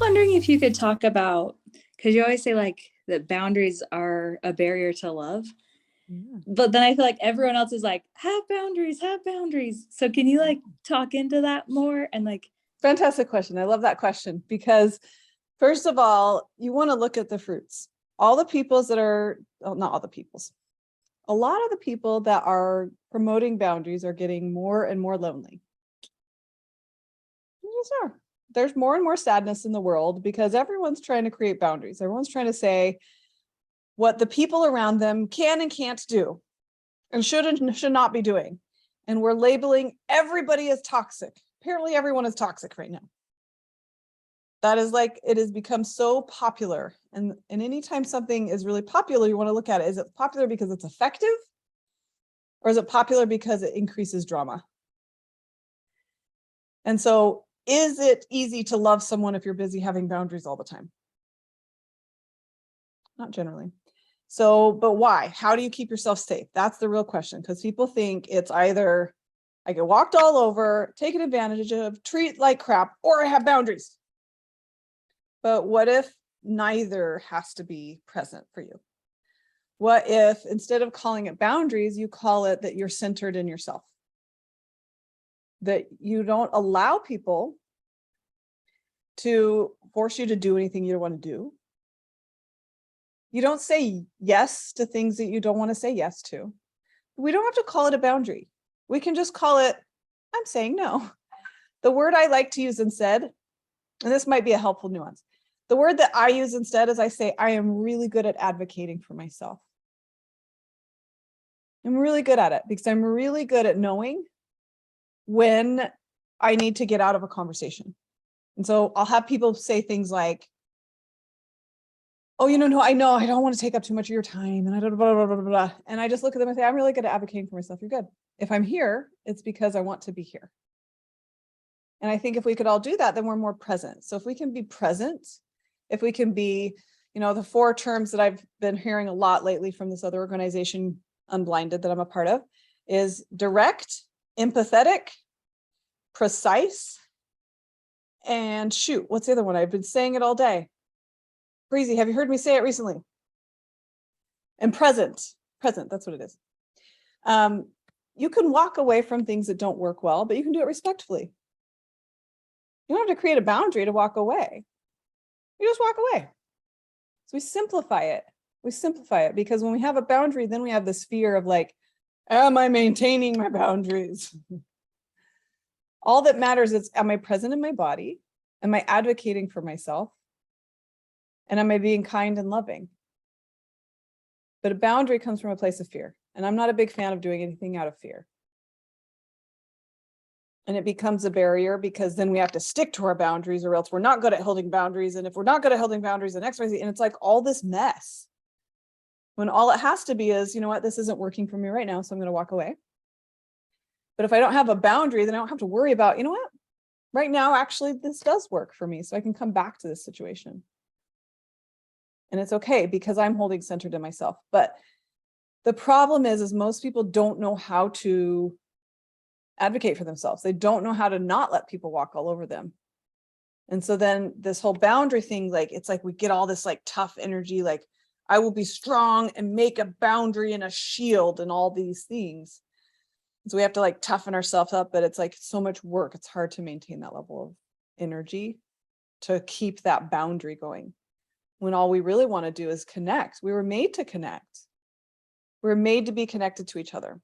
wondering if you could talk about, because you always say like that boundaries are a barrier to love, Yeah. but then I feel like everyone else is like, have boundaries, have boundaries. So can you like talk into that more and like, Fantastic question. I love that question because, first of all, you want to look at the fruits. All the peoples that are, well, not all the peoples, a lot of the people that are promoting boundaries are getting more and more lonely. They just are. There's more and more sadness in the world because everyone's trying to create boundaries. Everyone's trying to say what the people around them can and can't do and should not be doing. And we're labeling everybody as toxic. Apparently everyone is toxic right now. That is like, it has become so popular. And anytime something is really popular, you want to look at it. Is it popular because it's effective? Or is it popular because it increases drama? And so is it easy to love someone if you're busy having boundaries all the time? Not generally. So, but why? How do you keep yourself safe? That's the real question, because people think it's either I get walked all over, taken advantage of, treat like crap, or I have boundaries. But what if neither has to be present for you? What if instead of calling it boundaries, you call it that you're centered in yourself? That you don't allow people to force you to do anything you don't want to do. You don't say yes to things that you don't want to say yes to. We don't have to call it a boundary. We can just call it, I'm saying no. The word I like to use instead, and this might be a helpful nuance, the word that I use instead is I say, I am really good at advocating for myself. I'm really good at it because I'm really good at knowing when I need to get out of a conversation. And so I'll have people say things like, oh, no, I know I don't want to take up too much of your time. And I don't blah, blah, blah, blah, blah. And I just look at them and say, I'm really good at advocating for myself. You're good. If I'm here, it's because I want to be here. And I think if we could all do that, then we're more present. So if we can be present, if we can be, the 4 terms that I've been hearing a lot lately from this other organization, Unblinded, that I'm a part of, is direct, empathetic, precise, and shoot, what's the other one? I've been saying it all day. Breezy, have you heard me say it recently? And present, that's what it is. You can walk away from things that don't work well, but you can do it respectfully. You don't have to create a boundary to walk away. You just walk away. So we simplify it. Because when we have a boundary, then we have this fear of like, am I maintaining my boundaries? All that matters is, am I present in my body? Am I advocating for myself? And am I being kind and loving? But a boundary comes from a place of fear. And I'm not a big fan of doing anything out of fear. And it becomes a barrier because then we have to stick to our boundaries or else we're not good at holding boundaries. And if we're not good at holding boundaries, then XYZ, and it's like all this mess. When all it has to be is, you know what, this isn't working for me right now, so I'm going to walk away. But if I don't have a boundary, then I don't have to worry about, you know what, right now, actually, this does work for me. So I can come back to this situation. And it's okay because I'm holding centered in myself. But the problem is most people don't know how to advocate for themselves. They don't know how to not let people walk all over them. And so then this whole boundary thing, like, it's like we get all this like tough energy, like I will be strong and make a boundary and a shield and all these things. So we have to like toughen ourselves up, but it's like so much work. It's hard to maintain that level of energy to keep that boundary going. When all we really want to do is connect. We were made to connect. We were made to be connected to each other.